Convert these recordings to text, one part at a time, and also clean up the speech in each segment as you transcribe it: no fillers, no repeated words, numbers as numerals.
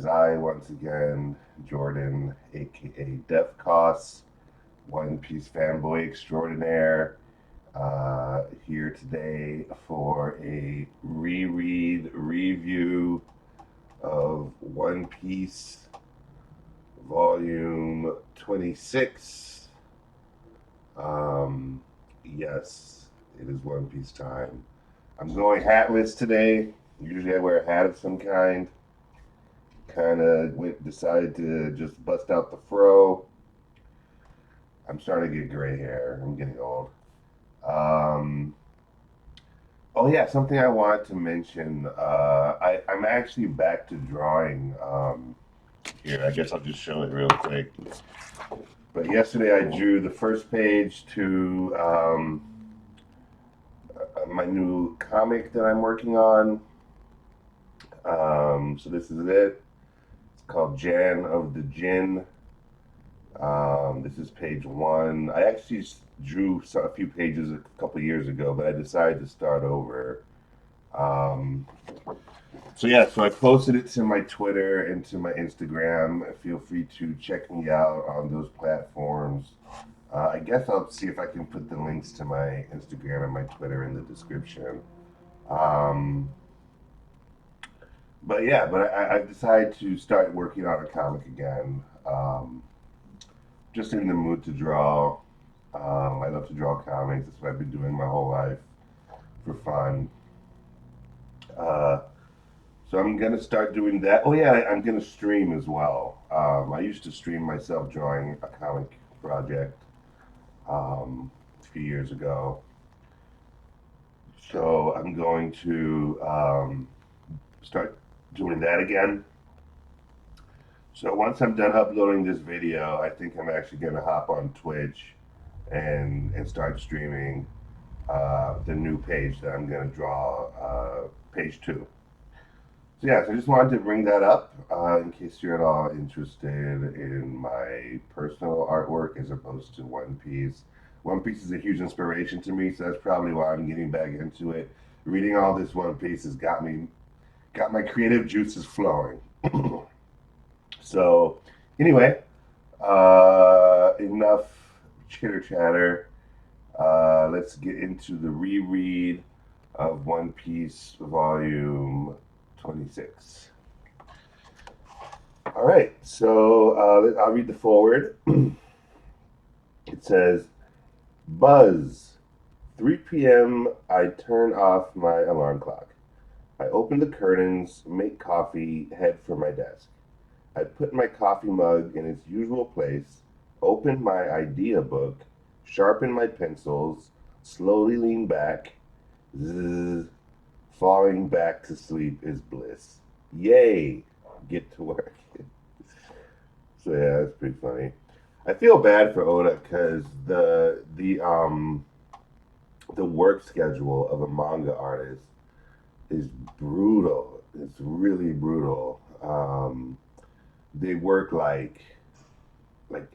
is I once again, Jordan, aka Def Costs, One Piece fanboy extraordinaire, here today for a reread review of One Piece Volume 26. Yes, it is One Piece time. I'm going hatless today. Usually I wear a hat of some kind. Kind of decided to just bust out the fro. I'm starting to get gray hair. I'm getting old. Um, oh yeah, something I wanted to mention. I'm actually back to drawing. Here, I guess I'll just show it real quick. But yesterday I drew the first page to my new comic that I'm working on. So this is it. It's called Jan of the Jinn. This is page one. I actually drew a few pages a couple years ago, but I decided to start over. Um, so I posted it to my Twitter and to my Instagram. Feel free to check me out on those platforms. I guess I'll see if I can put the links to my Instagram and my Twitter in the description. Um, but I decided to start working on a comic again. Just in the mood to draw. I love to draw comics. That's what I've been doing my whole life for fun. Uh, so I'm gonna start doing that. Oh yeah, I'm gonna stream as well. I used to stream myself drawing a comic project a few years ago. So I'm going to start doing that again. So once I'm done uploading this video, I think I'm actually gonna hop on Twitch and start streaming the new page that I'm going to draw, page two. So yeah, so I just wanted to bring that up in case you're at all interested in my personal artwork as opposed to One Piece. One Piece is a huge inspiration to me, so that's probably why I'm getting back into it. Reading all this One Piece has got my creative juices flowing. So anyway, enough chitter chatter. Let's get into the reread of One Piece Volume 26. All right, so I'll read the foreword. It says, Buzz, 3 p.m. I turn off my alarm clock. I open the curtains, make coffee, head for my desk. I put my coffee mug in its usual place, open my idea book, sharpen my pencils, slowly lean back. Zzz, falling back to sleep is bliss. Yay! Get to work. So yeah, that's pretty funny. I feel bad for Oda because the work schedule of a manga artist is brutal. It's really brutal. They work like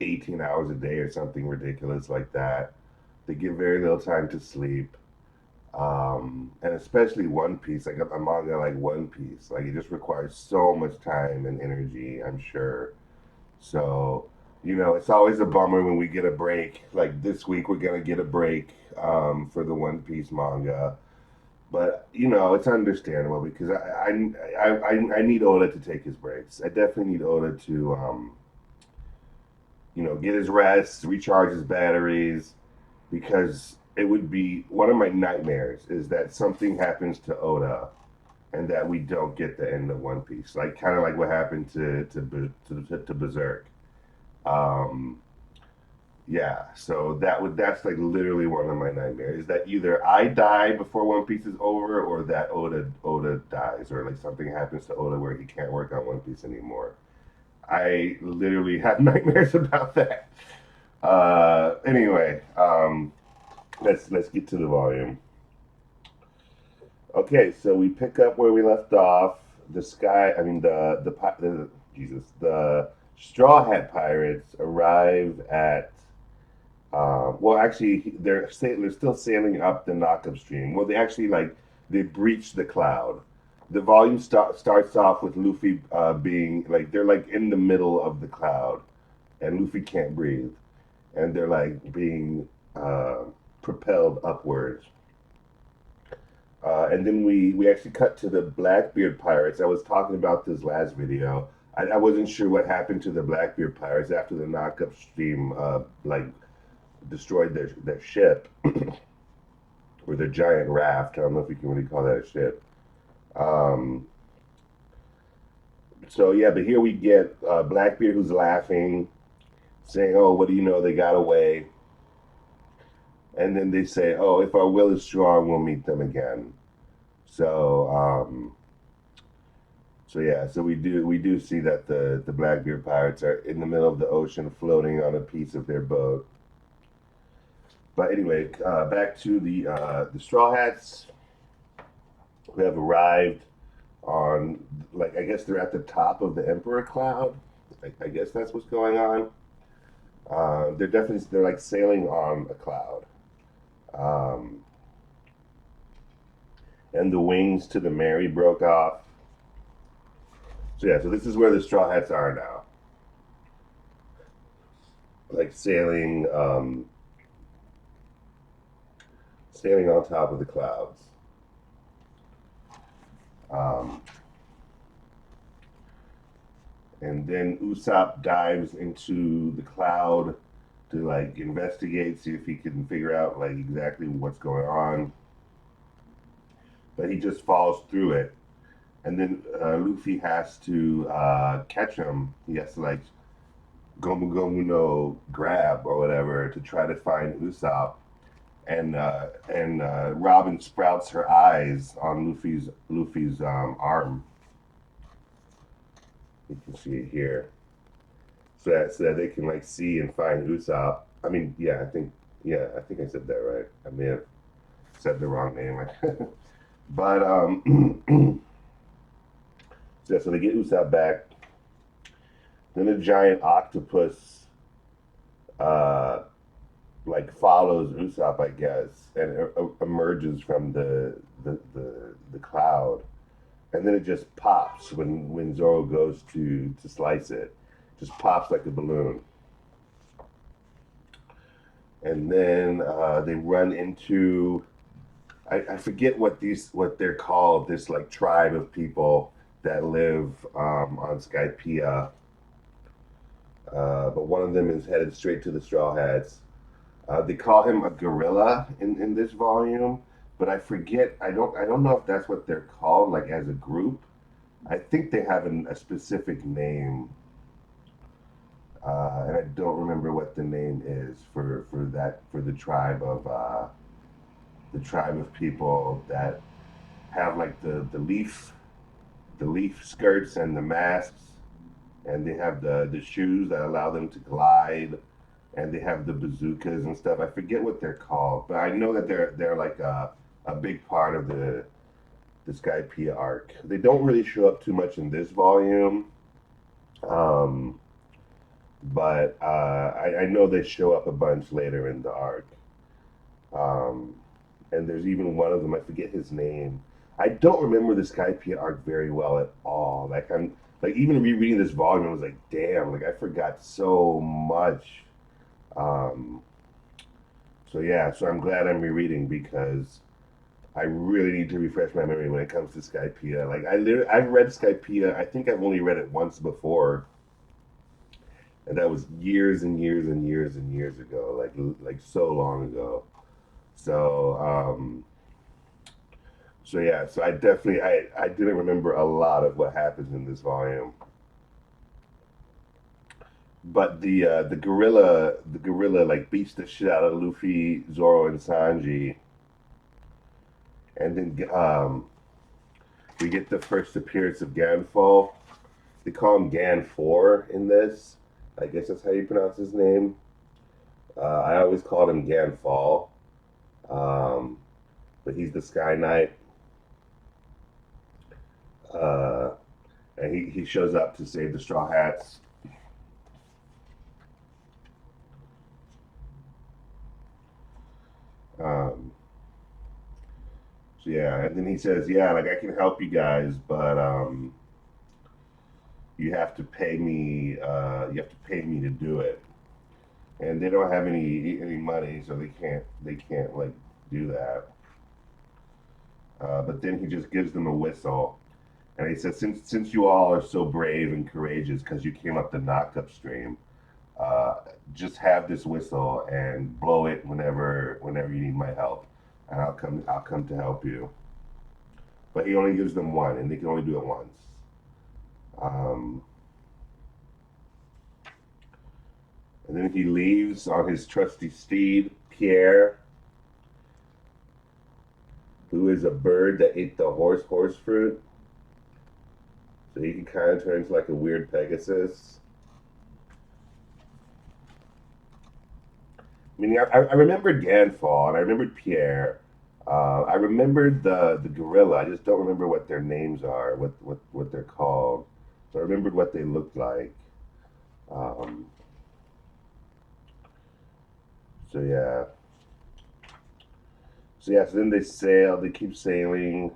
18 hours a day or something ridiculous like that. They get very little time to sleep. And especially One Piece, like a manga like One Piece, like it just requires so much time and energy, I'm sure. So, it's always a bummer when we get a break. Like this week, we're gonna get a break for the One Piece manga. But it's understandable because I need Oda to take his breaks. I definitely need Oda to get his rest, recharge his batteries, because it would be one of my nightmares is that something happens to Oda and that we don't get the end of One Piece, like kind of like what happened to Berserk. Um, yeah, so that's like literally one of my nightmares is that either I die before One Piece is over or that Oda dies or like something happens to Oda where he can't work on One Piece anymore. I literally have nightmares about that. Anyway, let's get to the volume. Okay, so we pick up where we left off. The sky, I mean the Jesus, the Straw Hat Pirates arrive at. Well, actually, they're still sailing up the Knockup Stream. Well, they actually they breach the cloud. The volume starts off with Luffy being like they're like in the middle of the cloud, and Luffy can't breathe, and they're like being propelled upwards. And then we actually cut to the Blackbeard pirates. I was talking about this last video. I wasn't sure what happened to the Blackbeard pirates after the knockup stream like destroyed their ship or their giant raft. I don't know if you can really call that a ship. Um, so yeah, but here we get Blackbeard who's laughing, saying, "Oh, what do you know? They got away." And then they say, "Oh, if our will is strong, we'll meet them again." So so yeah, so we do see that the Blackbeard pirates are in the middle of the ocean, floating on a piece of their boat. But anyway, back to the Straw Hats who have arrived on, like, I guess they're at the top of the Emperor Cloud. I guess that's what's going on. They're like sailing on a cloud, um, and the wings to the Mary broke off. So yeah, so this is where the Straw Hats are now, like sailing on top of the clouds. Um, and then Usopp dives into the cloud to like investigate, see if he can figure out like exactly what's going on. But he just falls through it, and then Luffy has to catch him. He has to like Gomu Gomu no grab or whatever to try to find Usopp. And Robin sprouts her eyes on Luffy's arm. You can see it here, so that they can like see and find Usopp. I mean, yeah, I think I said that right. I may have said the wrong name, but so they get Usopp back. Then a giant octopus uh, like follows Usopp, I guess, and emerges from the cloud, and then it just pops when Zoro goes to slice it. Just pops like a balloon, and then they run into I forget what they're called. This like tribe of people that live on Skypiea, but one of them is headed straight to the Straw Hats. They call him a gorilla in this volume, but I forget. I don't know if that's what they're called, like as a group. I think they have a specific name, and I don't remember what the name is for the tribe of people that have like the leaf skirts and the masks, and they have the shoes that allow them to glide, and they have the bazookas and stuff. I forget what they're called, but I know that they're like a big part of the Skypiea arc. They don't really show up too much in this volume, um, but I know they show up a bunch later in the arc. Um, and there's even one of them, I forget his name. I don't remember the Skypiea arc very well at all. Like I'm like even rereading this volume, I was like, damn, like I forgot so much. Um, so yeah, so I'm glad I'm rereading because I really need to refresh my memory when it comes to Skypiea. Like I've read Skypiea. I think I've only read it once before, and that was years and years and years and years ago. Like so long ago. So so yeah, so I didn't remember a lot of what happens in this volume. But the gorilla like beats the shit out of Luffy, Zoro, and Sanji, and then we get the first appearance of Ganfall. They call him Gan 4 in this. I guess that's how you pronounce his name. I always called him Ganfall, um, but he's the Sky Knight, uh, and he shows up to save the Straw Hats. Um, Yeah, and then he says, "Yeah, like I can help you guys, but you have to pay me. You have to pay me to do it." And they don't have any money, so they can't like do that. But then he just gives them a whistle, and he says, "Since you all are so brave and courageous because you came up the knockup stream, uh, just have this whistle and blow it whenever you need my help, and I'll come to help you." But he only gives them one, and they can only do it once. Um, and then he leaves on his trusty steed, Pierre, who is a bird that ate the horse fruit. So he can kind of turn into like a weird Pegasus. I mean, I remembered Ganfall and I remembered Pierre. I remembered the gorilla. I just don't remember what their names are, what they're called. So I remembered what they looked like. Um, so yeah, so then they sail. They keep sailing.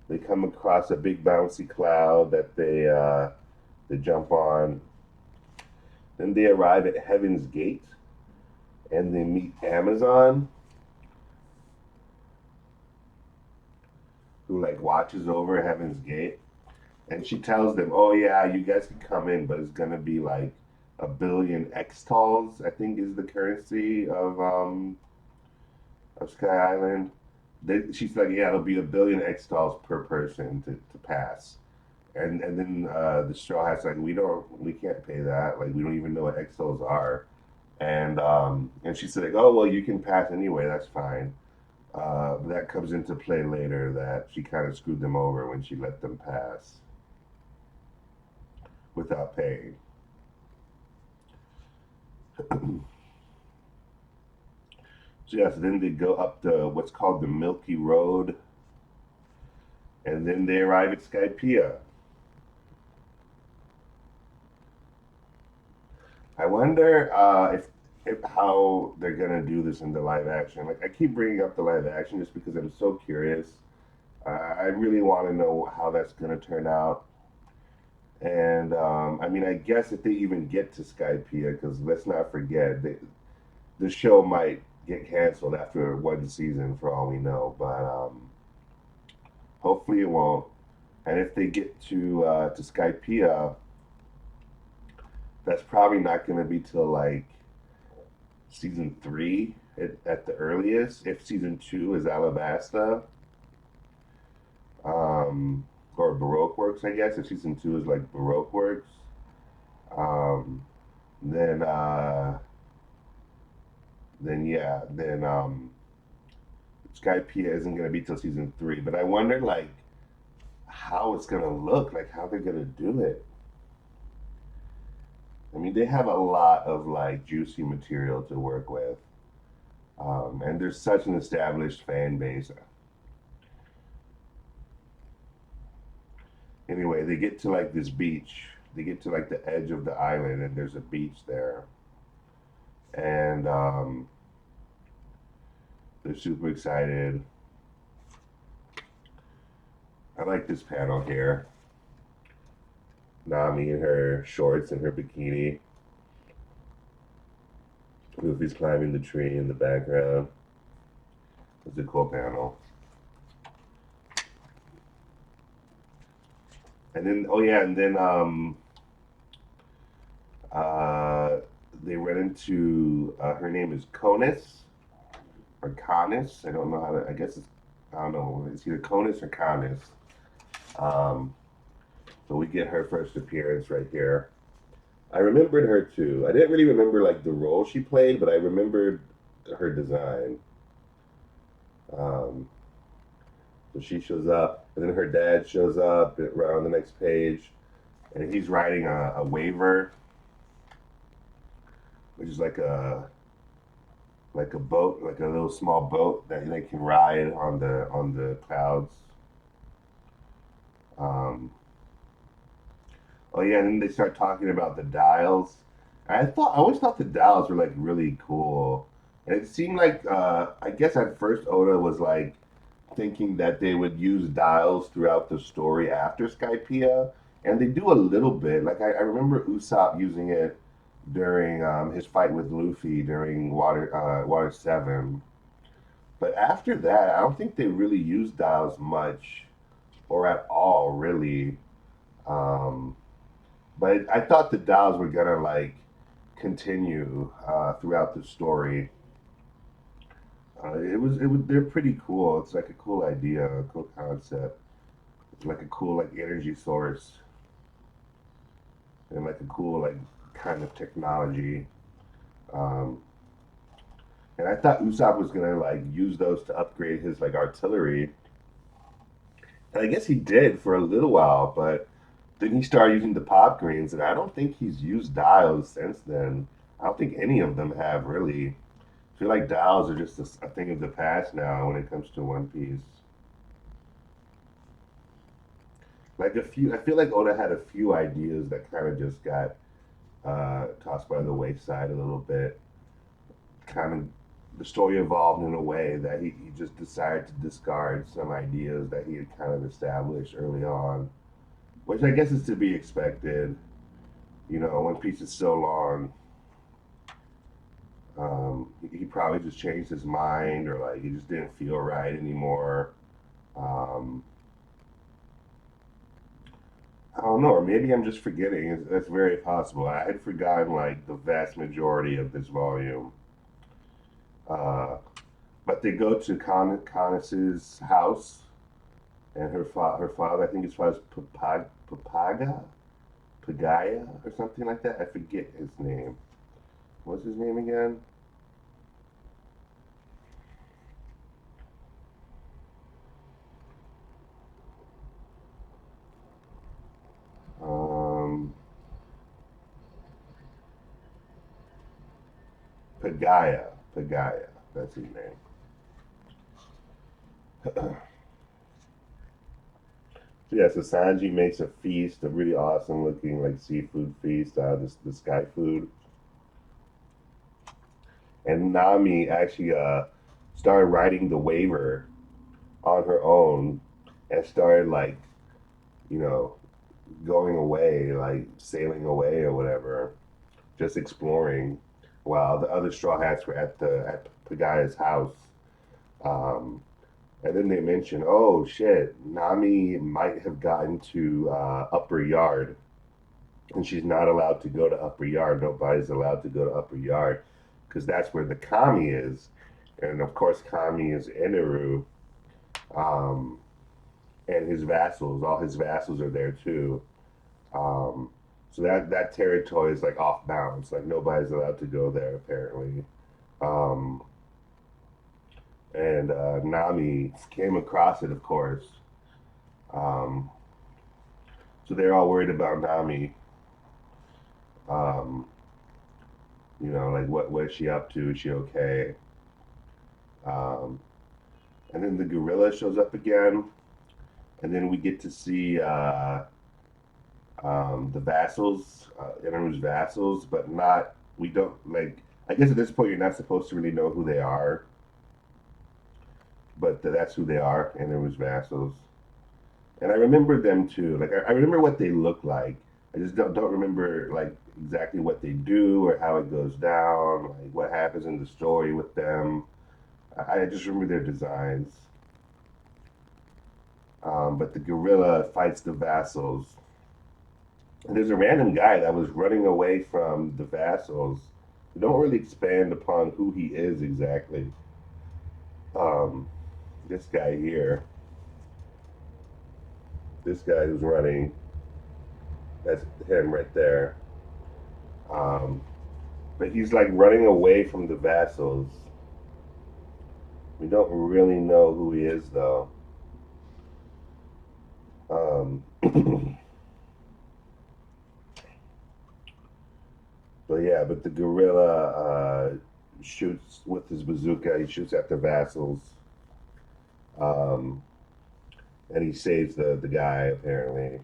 They come across a big bouncy cloud that they jump on. Then they arrive at Heaven's Gate, and they meet Amazon, who like watches over Heaven's Gate, and she tells them, "Oh yeah, you guys can come in, but it's gonna be like 1 billion X-Tals, I think is the currency of Sky Island." She's like, "Yeah, it'll be 1 billion X-Tals per person to pass." And then the Straw Hats like, we can't pay that. Like we don't even know what X-Tals are. And she said like, "Oh well, you can pass anyway. That's fine." That comes into play later that she kind of screwed them over when she let them pass without paying. So yes, then they go up the what's called the Milky Road, and then they arrive at Skypiea. I wonder if how they're gonna do this in the live action. Like I keep bringing up the live action just because I'm so curious. I really want to know how that's gonna turn out. And I mean, I guess if they even get to Skypiea, because let's not forget, the show might get canceled after one season for all we know. But hopefully it won't. And if they get to Skypiea, that's probably not going to be till like season three at the earliest. If season two is Alabasta, um, or Baroque Works, I guess. If season two is like Baroque Works, um, then yeah, then Skypiea isn't gonna be till season three. But I wonder like how it's gonna look, like how they're gonna do it. I mean, they have a lot of like juicy material to work with, and there's such an established fan base. Anyway, they get to like this beach. They get to like the edge of the island, and there's a beach there, and they're super excited. I like this panel here. Nami in her shorts and her bikini. Luffy's climbing the tree in the background. It's a cool panel. And then, oh yeah, and then uh, they run into her name is Conus or Canis. I don't know how to. I guess it's I don't know. It's either Conus or Canis. Um, so we get her first appearance right here. I remembered her too. I didn't really remember like the role she played, but I remembered her design. Um, so she shows up, and then her dad shows up around the next page, and he's riding a waver, which is like a boat, like a little small boat that they can ride on the clouds. Um, oh yeah, and then they start talking about the dials. I always thought the dials were like really cool, and it seemed like I guess at first Oda was like thinking that they would use dials throughout the story after Skypiea, and they do a little bit. Like I remember Usopp using it during his fight with Luffy during Water 7. But after that, I don't think they really used dials much or at all, really. Um, but I thought the dials were gonna like continue throughout the story. It was they're pretty cool. It's like a cool idea, a cool concept. It's like a cool like energy source and like a cool like kind of technology. Um, and I thought Usopp was gonna like use those to upgrade his like artillery. And I guess he did for a little while, but then he started using the pop greens, and I don't think he's used dials since then. I don't think any of them have really. I feel like dials are just a thing of the past now when it comes to One Piece. Like a few, I feel like Oda had a few ideas that kind of just got tossed by the wayside a little bit. Kind of, the story evolved in a way that he just decided to discard some ideas that he had kind of established early on, which I guess is to be expected. You know, One Piece is so long. He probably just changed his mind, or like he just didn't feel right anymore. Um, I don't know, or maybe I'm just forgetting. That's very possible. I had forgotten like the vast majority of this volume. Uh, but they go to Canis's house, and her father, I think his father's Pagaya, or something like that. I forget his name. What's his name again? Um, Pagaya. Pagaya. That's his name. Yeah, so Sanji makes a feast, a really awesome looking like seafood feast out of the sky food. And Nami actually started writing the waiver on her own and started like, you know, going away, like sailing away or whatever, just exploring while the other Straw Hats were at Pagaya's house. Um, and then they mentioned, oh shit, Nami might have gotten to Upper Yard, and she's not allowed to go to Upper Yard. Nobody's allowed to go to Upper Yard because that's where the Kami is, and of course Kami is Eneru, um, and his vassals. All his vassals are there too. Um, so that territory is like off bounds. Like nobody's allowed to go there apparently. Um, and Nami came across it, of course. Um, so they're all worried about Nami. Um, you know, like what is she up to? Is she okay? Um, and then the gorilla shows up again, and then we get to see the vassals, Eneru's vassals, but not. We don't like. I guess at this point you're not supposed to really know who they are, but that's who they are, Eneru's vassals. And I remember them too. Like I remember what they look like. I just don't remember like exactly what they do or how it goes down, like what happens in the story with them. I just remember their designs. But the gorilla fights the vassals. And there's a random guy that was running away from the vassals. They don't really expand upon who he is exactly. Um, this guy here, this guy who's running, that's him right there. Um, but he's like running away from the vassals. We don't really know who he is though. But yeah, but the gorilla shoots with his bazooka. He shoots at the vassals, um, and he saves the guy apparently.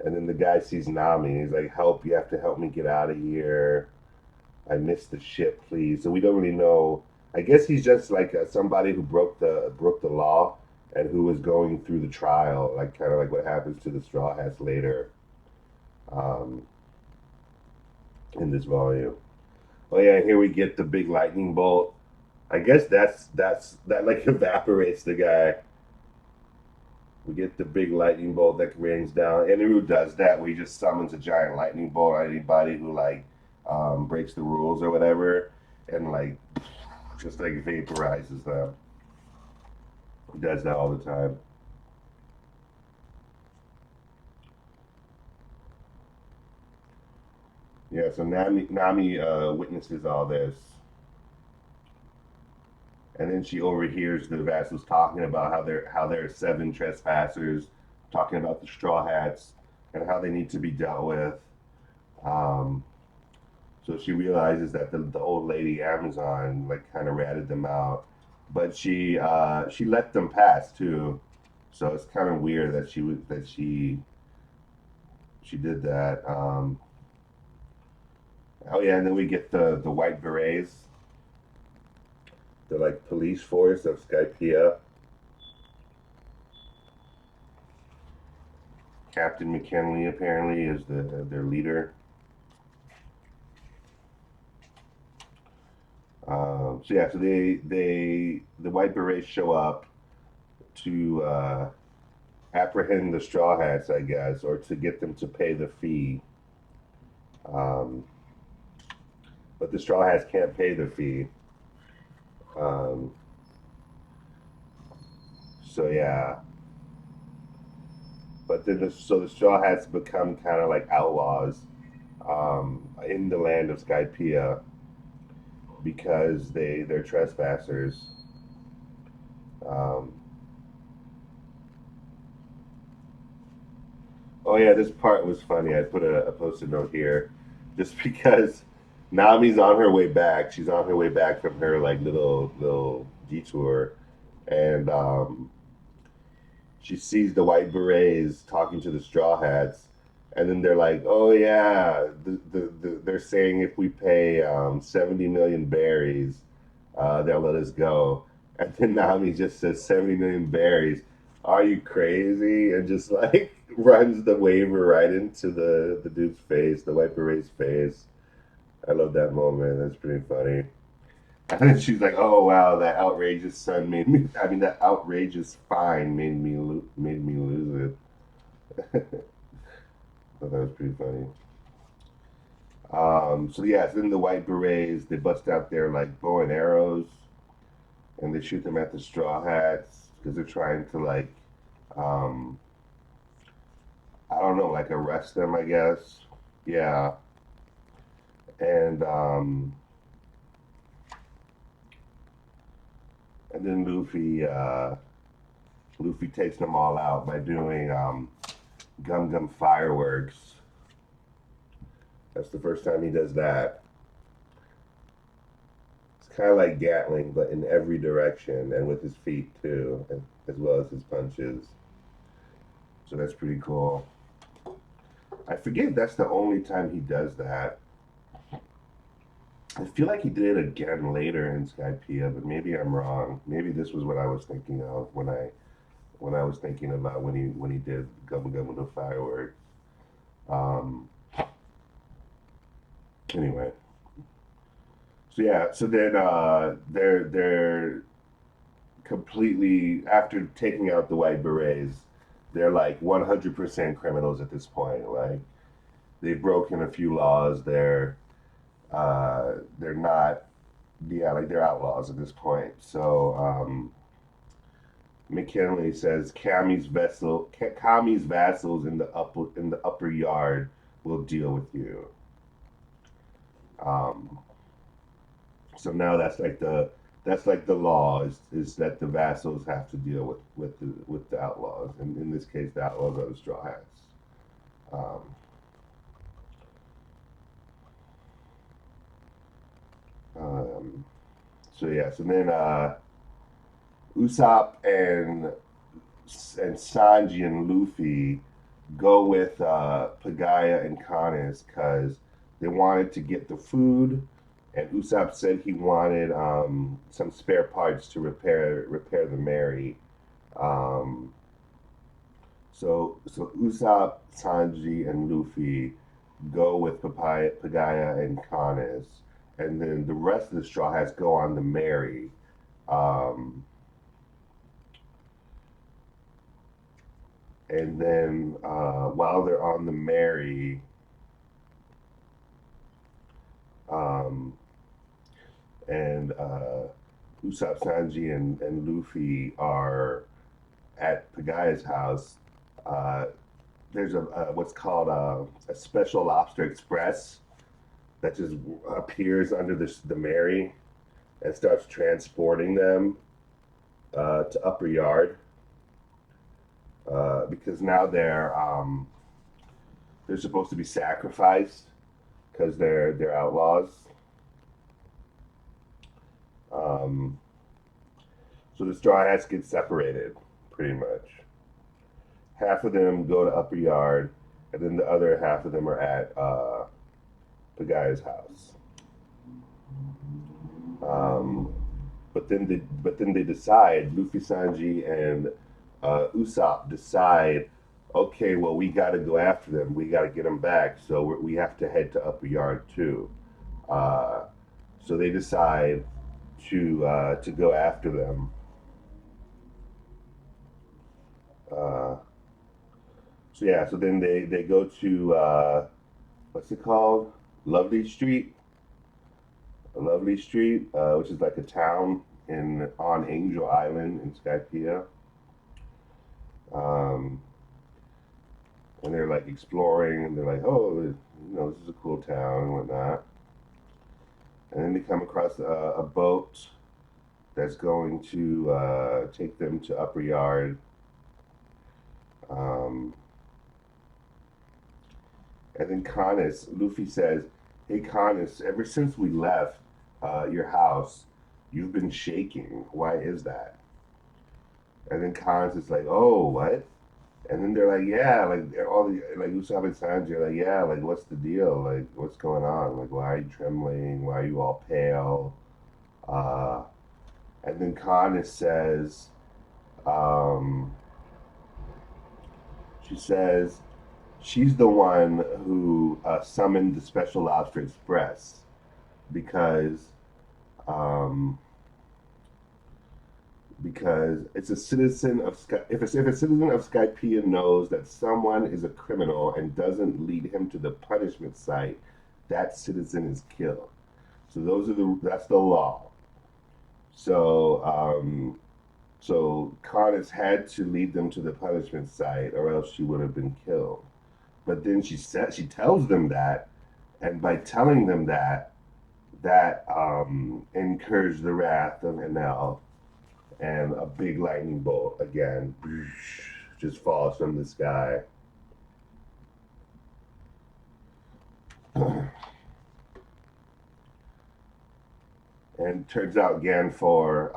And then the guy sees Nami. He's like, "Help! You have to help me get out of here. I missed the ship, please." So we don't really know. I guess he's just like somebody who broke the law and who was going through the trial, like kind of like what happens to the Straw Hats later um, in this volume. Oh yeah, here we get the big lightning bolt. I guess that like evaporates the guy. We get the big lightning bolt that rains down. Enru does that where he just summons a giant lightning bolt on anybody who like breaks the rules or whatever, and like just like vaporizes them. He does that all the time. Yeah, so Nami witnesses all this, and then she overhears the vassals talking about how there are seven trespassers, talking about the Straw Hats and how they need to be dealt with. Um, so she realizes that the old lady Amazon like kind of ratted them out, but she let them pass too. So it's kind of weird that she did that. Oh yeah, and then we get the white berets, the like police force of Skypiea. Captain McKinley apparently is their leader. So yeah, so the white berets show up to apprehend the straw hats, I guess, or to get them to pay the fee. Um, but the straw hats can't pay the fee. Um, so yeah, but then the straw hats become kind of like outlaws in the land of Skypiea because they're trespassers. Um, oh yeah, this part was funny. I put a post-it note here, just because Nami's on her way back. She's on her way back from her like little detour, and she sees the white berets talking to the straw hats, and then they're like, "Oh yeah, they're saying if we pay 70 million berries, they'll let us go." And then Nami just says 70 million berries. Are you crazy? And just like runs the waiver right into the dude's face, the white beret's face. I love that moment. That's pretty funny. And then she's like, "Oh wow, that outrageous sun made me. I mean, that outrageous fine made me lose it." I thought that was pretty funny. So yeah, so then the white berets they bust out their like bow and arrows and they shoot them at the straw hats because they're trying to like, um, I don't know, like arrest them, I guess. Yeah, and then Luffy takes them all out by doing gum gum fireworks. That's the first time he does that. It's kind of like Gatling, but in every direction and with his feet too, as well as his punches. So that's pretty cool. I forget if that's the only time he does that. I feel like he did it again later in Skypiea, but maybe I'm wrong. Maybe this was what I was thinking of when I was thinking about when he did Gum Gum with the fireworks. Um, anyway, so yeah, so then they're completely after taking out the white berets, they're like 100% criminals at this point. Like they've broken a few laws. They're not, yeah, like they're outlaws at this point. So McKinley says Kami's vassals in the upper yard will deal with you. Um, so now that's like the law is that the vassals have to deal with the outlaws, and in this case, the outlaws are the straw hats. Um, um, so yeah, so then Usopp and Sanji and Luffy go with Pagaya and Kanis because they wanted to get the food and Usopp said he wanted some spare parts to repair the Mary. Um, so Usopp, Sanji, and Luffy go with Pagaya and Kanis, and then the rest of the Straw Hats go on the Mary. Um, and then while they're on the Mary, um, and Usopp, Sanji, and Luffy are at Pagaya's house. Uh, there's a what's called a special lobster express that just appears under the Mary and starts transporting them to Upper Yard because now they're supposed to be sacrificed because they're outlaws. Um, so the Straw Hats get separated pretty much. Half of them go to Upper Yard, and then the other half of them are at the guy's house. Um, but then they decide, Luffy, Sanji, and Usopp decide, okay, well we got to go after them. We got to get them back. So we have to head to Upper Yard too. Uh, so they decide to go after them. Uh, so yeah, so then they go to what's it called? Lovely Street, Lovely Street, which is like a town in on Angel Island in Skypiea. Um, and they're like exploring, and they're like, oh, this is a cool town and whatnot. And then they come across a boat that's going to take them to Upper Yard. Um, and then Luffy says, "Hey Canis, ever since we left your house, you've been shaking. Why is that?" And then Canis is like, "Oh, what?" And then they're like, "Yeah, like all the like Usopp and Sanji are like, yeah, like what's the deal? Like what's going on? Like why are you trembling? Why are you all pale?" Uh, and then Canis says, um, she says, she's the one who summoned the Special Lobster Express because um, it's a citizen of if a citizen of Skypiea knows that someone is a criminal and doesn't lead him to the punishment site, that citizen is killed. So that's the law. So Carnes had to lead them to the punishment site, or else she would have been killed. But then she tells them that, and by telling them that incurs the wrath of Enel, and a big lightning bolt again just falls from the sky. And turns out Ganfall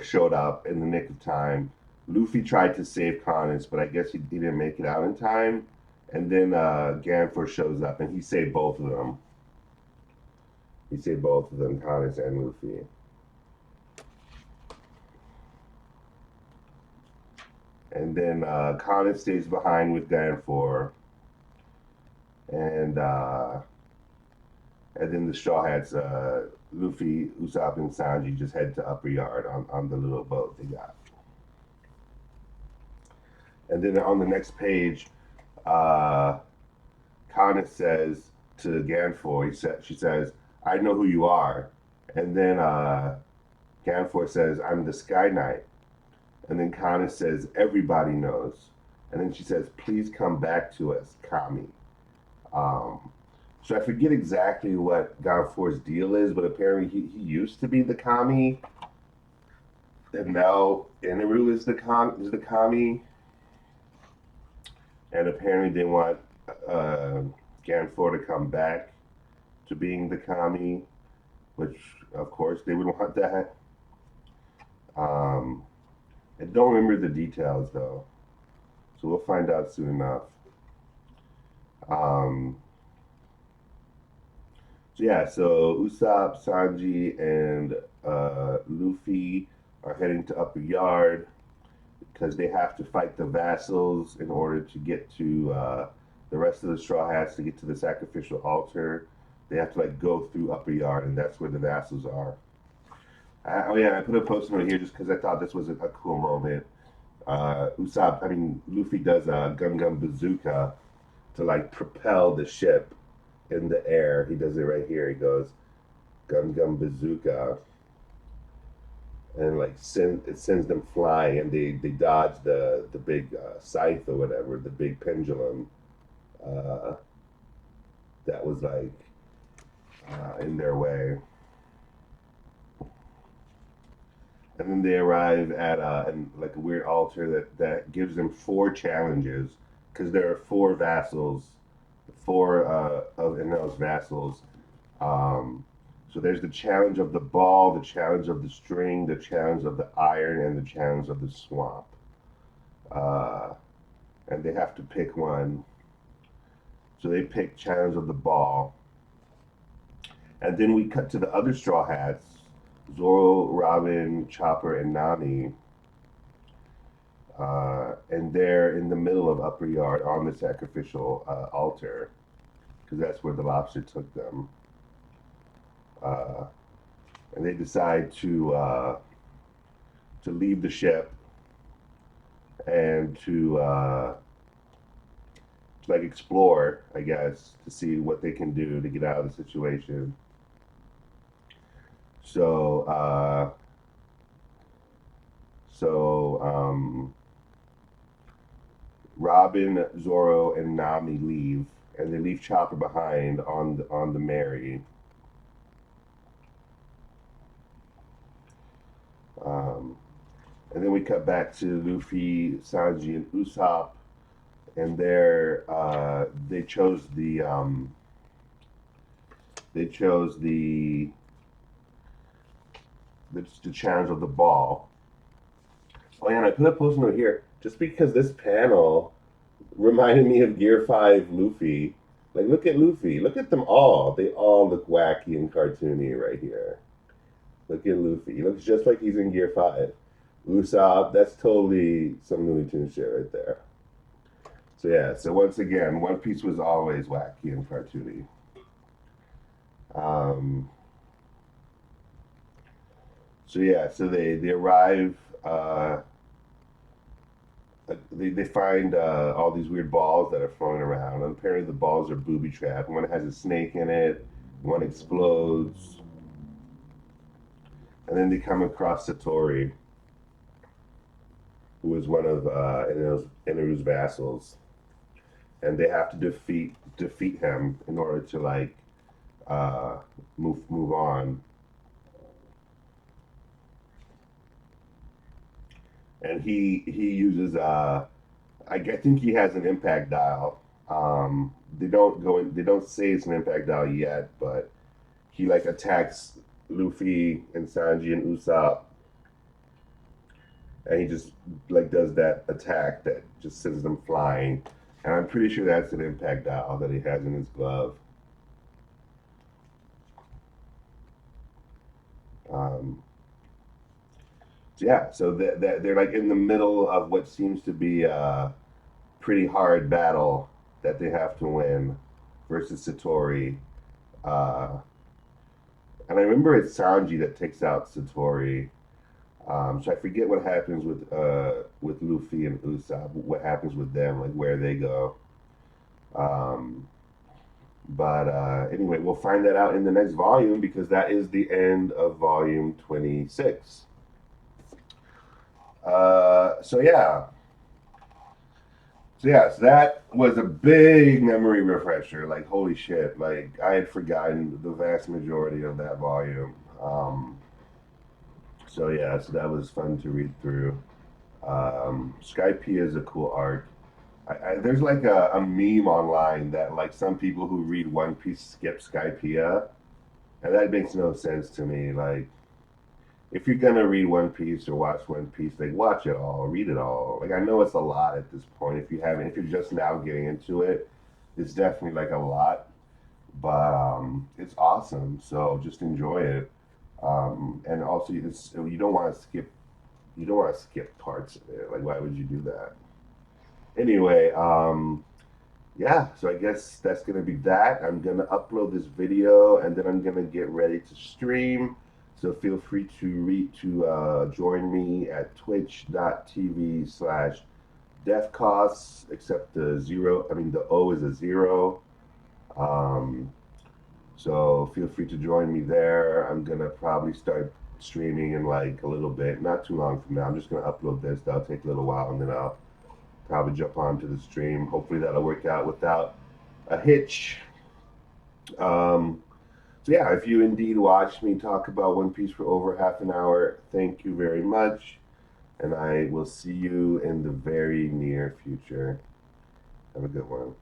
showed up in the nick of time. Luffy tried to save Canis, but I guess he didn't make it out in time. And then Ganfall shows up, and he saved both of them. He saved both of them, Canis and Luffy. And then Canis stays behind with Ganfall, and then the Straw Hats, Luffy, Usopp, and Sanji just head to Upper Yard on the little boat they got. And then on the next page, uh, Canis says to Ganfall, she says, "I know who you are." And then Ganfall says, "I'm the Sky Knight." And then Canis says, "Everybody knows." And then she says, "Please come back to us, Kami." So I forget exactly what Ganfall's deal is, but apparently he used to be the Kami, and now Inaru is the Kami, and apparently they want uh, Ganfall to come back to being the Kami, which of course they would want that. Um, I don't remember the details though, so we'll find out soon enough. Um, So yeah, so Usopp, Sanji, and Luffy are heading to Upper Yard because they have to fight the vassals in order to get to the rest of the Straw Hats to get to the sacrificial altar. They have to like go through Upper Yard, and that's where the vassals are. Oh yeah, I put a post note here just because I thought this was a cool moment. Luffy does a Gum Gum Bazooka to like propel the ship in the air. He does it right here. He goes Gum Gum Bazooka, and like it sends them flying, and they dodge the big scythe or whatever, the big pendulum uh, that was like in their way. And then they arrive at like a weird altar that gives them four challenges because there are four vassals, four of Enel's vassals. Um, so there's the challenge of the ball, the challenge of the string, the challenge of the iron, and the challenge of the swamp. Uh, and they have to pick one. So they pick challenge of the ball. And then we cut to the other Straw Hats, Zoro, Robin, Chopper, and Nami. And they're in the middle of Upper Yard on the sacrificial altar because that's where the lobster took them. Uh, and they decide to leave the ship and to like explore, I guess, to see what they can do to get out of the situation. So so Robin, Zoro, and Nami leave, and they leave Chopper behind on the Mary. Um, and then we cut back to Luffy, Sanji, and Usopp, and they chose the challenge of the ball. Oh yeah, and I put a post note here just because this panel reminded me of Gear 5 Luffy. Like, look at Luffy. Look at them all. They all look wacky and cartoony right here. Look at Luffy. He looks just like he's in Gear 5. Usopp, that's totally some Looney Tunes shit right there. So, yeah, so once again, One Piece was always wacky and cartoony. Um, so, yeah, so they arrive. They find all these weird balls that are floating around. And apparently, the balls are booby trapped. One has a snake in it, one explodes. And then they come across Satori, who is one of Inaru's vassals, and they have to defeat him in order to like uh, move on. And he uses I think he has an impact dial. They don't go in. They don't say it's an impact dial yet, but he like attacks Luffy and Sanji and Usopp, and he just like does that attack that just sends them flying. And I'm pretty sure that's an impact dial that he has in his glove. Um, so yeah, so they're like in the middle of what seems to be a pretty hard battle that they have to win versus Satori. Uh, and I remember it's Sanji that takes out Satori. So I forget what happens with Luffy and Usopp. What happens with them? Like where they go. Um, but anyway, we'll find that out in the next volume because that is the end of volume 26. So yeah, so that was a big memory refresher. Like holy shit! Like I had forgotten the vast majority of that volume. So yeah, so that was fun to read through. Skypiea is a cool arc. There's like a meme online that like some people who read One Piece skip Skypiea, and that makes no sense to me. Like if you're gonna read One Piece or watch One Piece, like watch it all, read it all. Like I know it's a lot at this point. If you're just now getting into it, it's definitely like a lot. but it's awesome. So just enjoy it. And also, you don't want to skip. You don't want to skip parts of it. Like, why would you do that? Anyway, yeah. So I guess that's gonna be that. I'm gonna upload this video, and then I'm gonna get ready to stream. So feel free to join me at twitch.tv/defcosts, except the zero. I mean, the O is a zero. Um, so feel free to join me there. I'm gonna probably start streaming in like a little bit, not too long from now. I'm just gonna upload this. That'll take a little while, and then I'll probably jump onto the stream. Hopefully that'll work out without a hitch. Um, so yeah, if you indeed watched me talk about One Piece for over half an hour, thank you very much, and I will see you in the very near future. Have a good one.